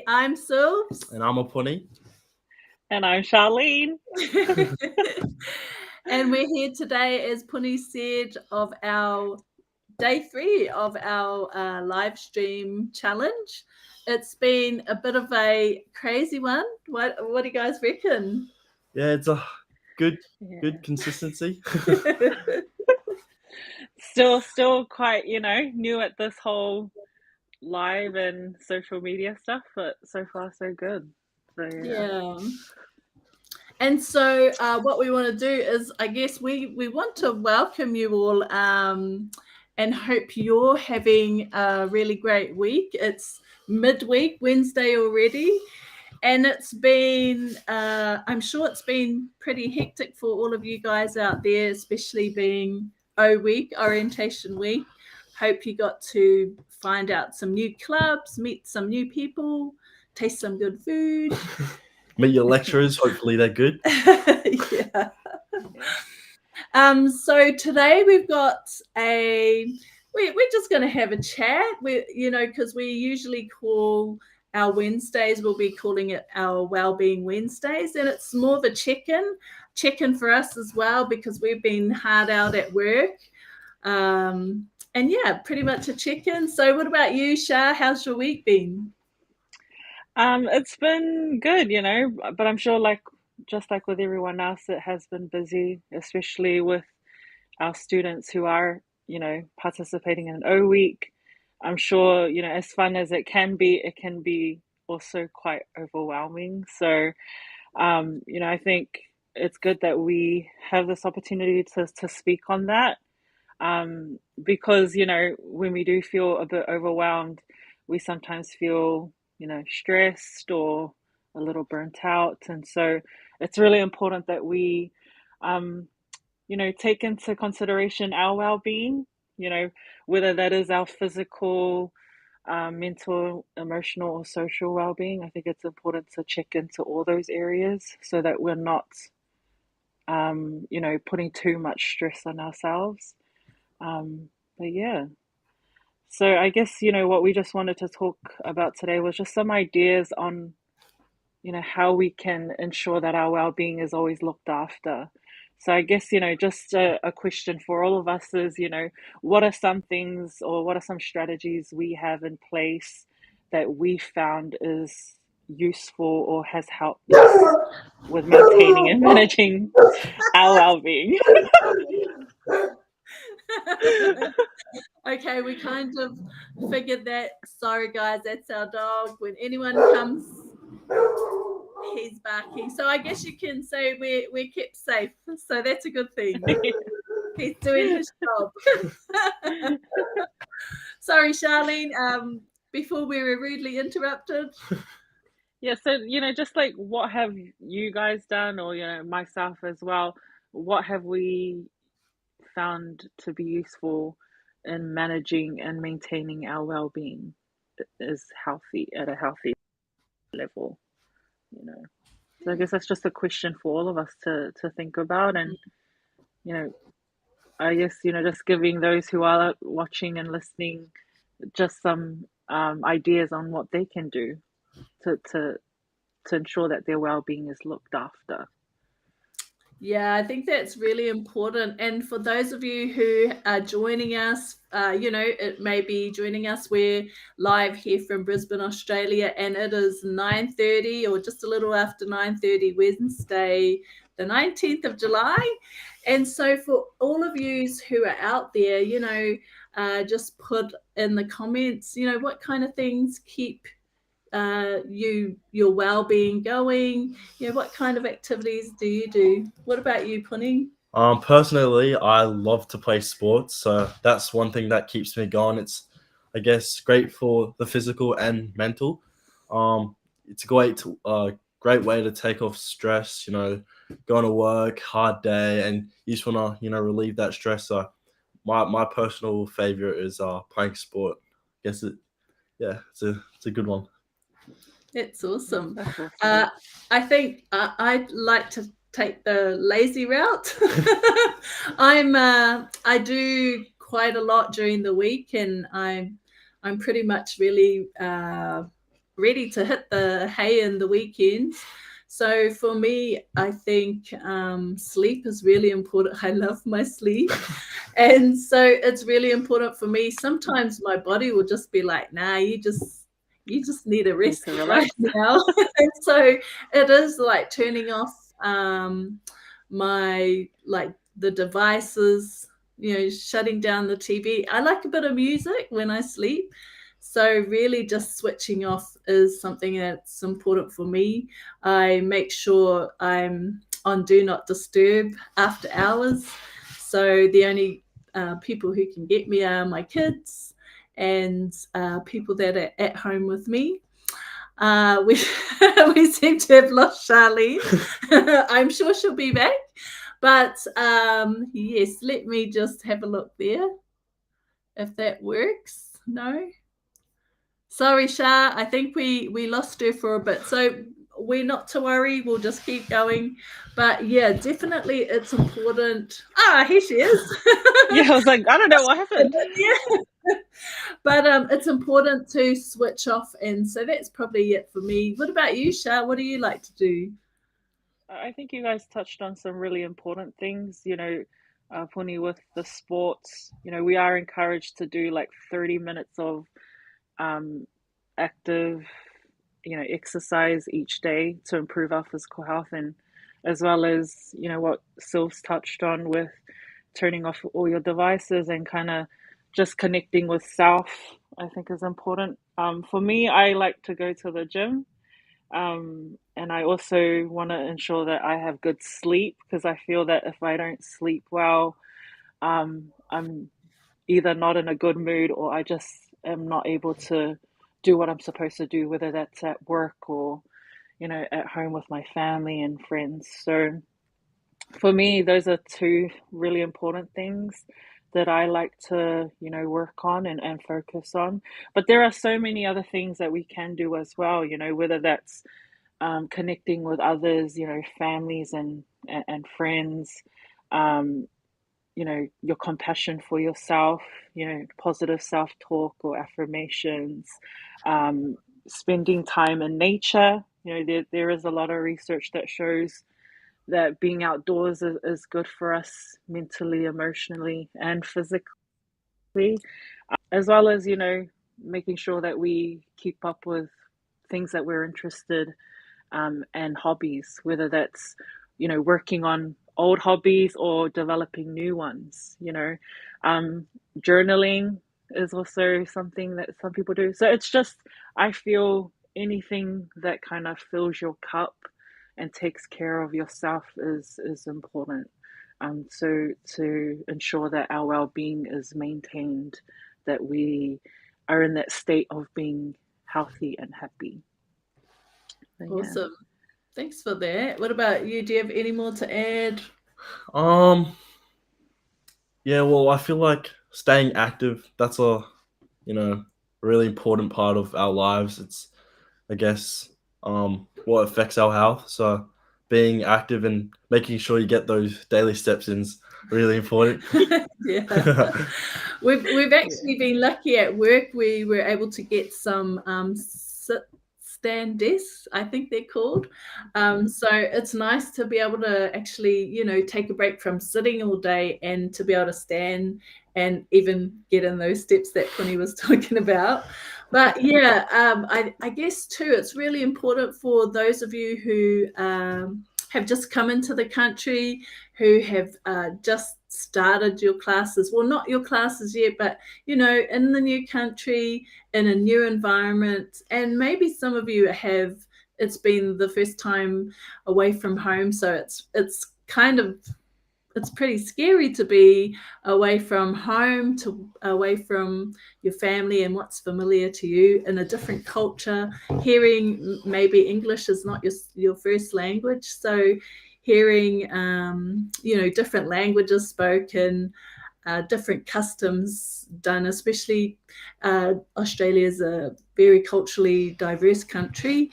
I'm Silves. And I'm a Pony. And I'm Charlene. And we're here today, as Puni said, of our day 3 of our live stream challenge. It's been a bit of a crazy one. What do you guys reckon? Yeah, it's a good consistency. Still quite, new at this whole live and social media stuff, but so far so good. So Yeah. And so what we want to do is, I guess we want to welcome you all and hope you're having a really great week. It's midweek, Wednesday already. And it's been, I'm sure it's been pretty hectic for all of you guys out there, especially being O week, orientation week. Hope you got to find out some new clubs, meet some new people, taste some good food. Meet your lecturers. Hopefully they're good. Yeah. So today we've got we're just going to have a chat. Because we usually call our Wednesdays, we'll be calling it our Wellbeing Wednesdays, and it's more of a check-in for us as well, because we've been hard out at work. And yeah, pretty much a check-in. So what about you, Shah? How's your week been? it's been good, but I'm sure just like with everyone else, it has been busy, especially with our students who are, participating in O week. I'm sure, as fun as it can be also quite overwhelming. So, I think it's good that we have this opportunity to speak on that. Because, when we do feel a bit overwhelmed, we sometimes feel, stressed or a little burnt out. And so it's really important that we, take into consideration our well-being, whether that is our physical, mental, emotional, or social well-being. I think it's important to check into all those areas so that we're not, putting too much stress on ourselves. But yeah. So I guess, what we just wanted to talk about today was just some ideas on, how we can ensure that our well-being is always looked after. So I guess, just a question for all of us is, what are some things or what are some strategies we have in place that we found is useful or has helped us with maintaining and managing our well-being? Okay, we kind of figured that. Sorry, guys, that's our dog. When anyone comes, he's barking. So I guess you can say we're kept safe. So that's a good thing. He's doing his job. Sorry, Charlene. Before we were rudely interrupted. Yeah, so just like what have you guys done, or myself as well, what have we found to be useful in managing and maintaining our well-being is healthy at a healthy level, So I guess that's just a question for all of us to think about, and I guess just giving those who are watching and listening just some ideas on what they can do to ensure that their well-being is looked after. Yeah, I think that's really important. And for those of you who are joining us, it may be joining us. We're live here from Brisbane, Australia, and it is 9:30 or just a little after 9:30 Wednesday, the 19th of July. And so for all of you who are out there, just put in the comments, what kind of things keep your well-being going. What kind of activities do you do? What about you, Puni? Personally, I love to play sports, so that's one thing that keeps me going. It's, I guess, great for the physical and mental. It's a great way to take off stress. Going to work, hard day, and you just wanna relieve that stress. So my personal favorite is playing sport. I guess it's a good one. That's awesome. That's awesome. I think I'd like to take the lazy route. I do quite a lot during the week, and I'm pretty much really ready to hit the hay in the weekends. So for me, I think sleep is really important. I love my sleep. And so it's really important for me. Sometimes my body will just be like, nah, you just need a rest right now. And so it is like turning off my like the devices, shutting down the TV. I like a bit of music when I sleep. So really just switching off is something that's important for me. I make sure I'm on do not disturb after hours. So the only people who can get me are my kids and people that are at home with me. We we seem to have lost Charlene. I'm sure she'll be back. But yes, let me just have a look there if that works. No. Sorry, Shah. I think we lost her for a bit. So we're not to worry. We'll just keep going. But yeah, definitely it's important. Here she is. Yeah, I was like, I don't know what happened. Yeah. But it's important to switch off. And so that's probably it for me. What about you, Shah? What do you like to do? I think you guys touched on some really important things, Puni, with the sports. We are encouraged to do like 30 minutes of active, exercise each day to improve our physical health, and as well as, what Sylv's touched on with turning off all your devices and kind of just connecting with self, I think is important. For me, I like to go to the gym. And I also want to ensure that I have good sleep, because I feel that if I don't sleep well, I'm either not in a good mood, or I just am not able to do what I'm supposed to do, whether that's at work or, at home with my family and friends. So for me, those are two really important things that I like to, work on and focus on. But there are so many other things that we can do as well, whether that's connecting with others, families and friends, um, your compassion for yourself, positive self-talk or affirmations, spending time in nature. There is a lot of research that shows that being outdoors is good for us mentally, emotionally, and physically, as well as, making sure that we keep up with things that we're interested and hobbies, whether that's, working on old hobbies or developing new ones, journaling is also something that some people do. So it's just, I feel anything that kind of fills your cup and takes care of yourself is important. So to ensure that our well-being is maintained, that we are in that state of being healthy and happy. So, yeah. Awesome. Thanks for that. What about you? Do you have any more to add? Yeah, well, I feel like staying active, that's a, really important part of our lives. It's, I guess, what affects our health. So being active and making sure you get those daily steps in is really important. Yeah. We've actually been lucky at work. We were able to get some stand desks, I think they're called. So it's nice to be able to actually, take a break from sitting all day and to be able to stand and even get in those steps that Connie was talking about. But yeah, I guess too, it's really important for those of you who have just come into the country, who have just started your classes. Well, not your classes yet, but in the new country, in a new environment, and maybe some of you have. It's been the first time away from home, so it's kind of it's pretty scary to be away from home, to away from your family and what's familiar to you in a different culture. Hearing maybe English is not your first language, so hearing different languages spoken, different customs done, especially Australia is a very culturally diverse country,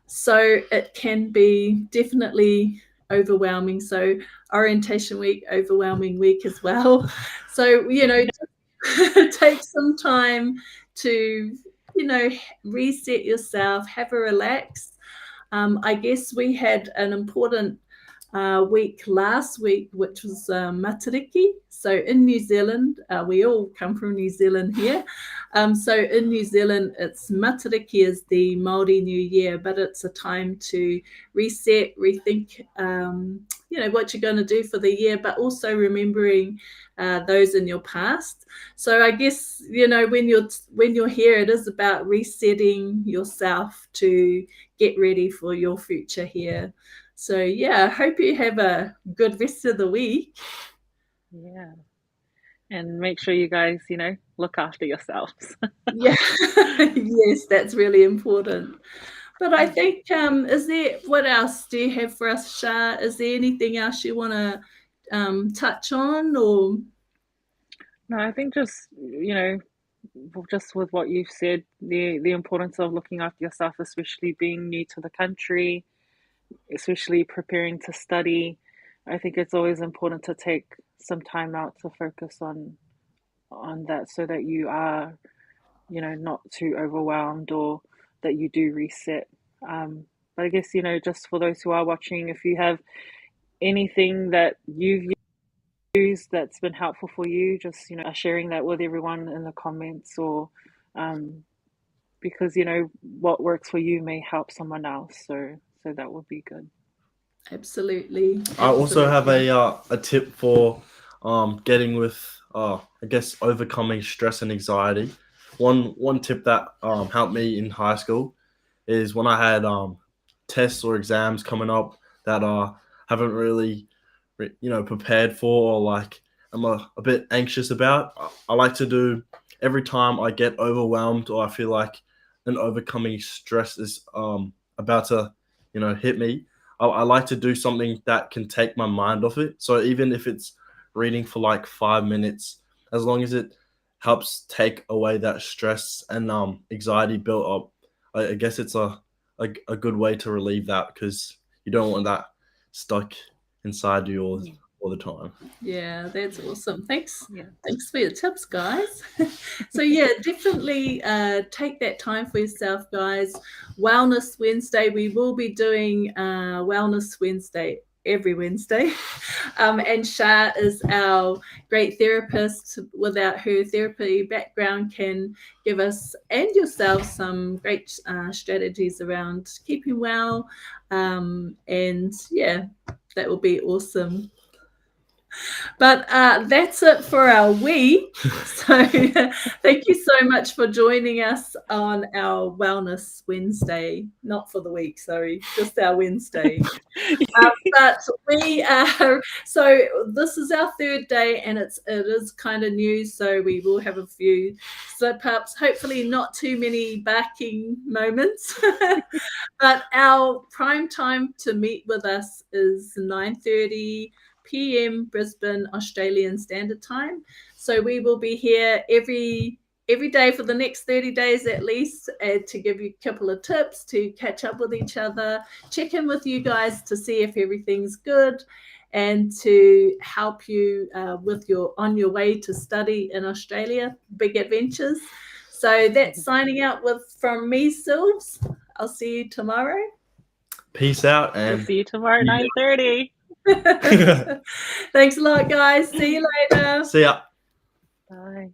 so it can be definitely overwhelming. So orientation week, overwhelming week as well. So take some time to reset yourself, have a relax. I guess we had an important week last week, which was Matariki. So in New Zealand, we all come from New Zealand here. So in New Zealand, it's Matariki is the Māori New Year, but it's a time to reset, rethink, what you're going to do for the year, but also remembering those in your past. So I guess when you're here, it is about resetting yourself to get ready for your future here. So yeah, I hope you have a good rest of the week. Yeah. And make sure you guys, look after yourselves. Yeah, yes, that's really important. But I think, what else do you have for us, Shah? Is there anything else you want to touch on, or? No, I think just, just with what you've said, the importance of looking after yourself, especially being new to the country, especially preparing to study. I think it's always important to take some time out to focus on that, so that you are, not too overwhelmed, or that you do reset. But I guess, just for those who are watching, if you have anything that you've used that's been helpful for you, just, sharing that with everyone in the comments, or because, what works for you may help someone else. So that would be good. Absolutely. I also have a tip for getting with I guess overcoming stress and anxiety. One tip that helped me in high school is when I had tests or exams coming up that haven't really prepared for, or like I'm a bit anxious about. I like to do every time I get overwhelmed, or I feel like an overcoming stress is about to hit me. I like to do something that can take my mind off it. So even if it's reading for like 5 minutes, as long as it helps take away that stress and anxiety built up, I guess it's a good way to relieve that, because you don't want that stuck inside you all the time. Yeah, that's awesome. Thanks. Yeah. Thanks for your tips, guys. So yeah, definitely take that time for yourself, guys. Wellness Wednesday. We will be doing Wellness Wednesday every Wednesday. And Shah is our great therapist. Without her therapy background, can give us and yourself some great strategies around keeping well. And yeah, that will be awesome. But that's it for our week. So thank you so much for joining us on our Wellness Wednesday. Not for the week, sorry, just our Wednesday. But we are, so this is our third day, and it is kind of new, so we will have a few slip-ups, hopefully not too many barking moments. But our prime time to meet with us is 9:30 p.m. Brisbane Australian Standard Time. So we will be here every day for the next 30 days at least, to give you a couple of tips, to catch up with each other, check in with you guys to see if everything's good, and to help you on your way to study in Australia, big adventures. So that's signing out from me, Sylves. I'll see you tomorrow. Peace out, and we'll see you tomorrow at 9:30. Thanks a lot, guys. See you later. See ya. Bye.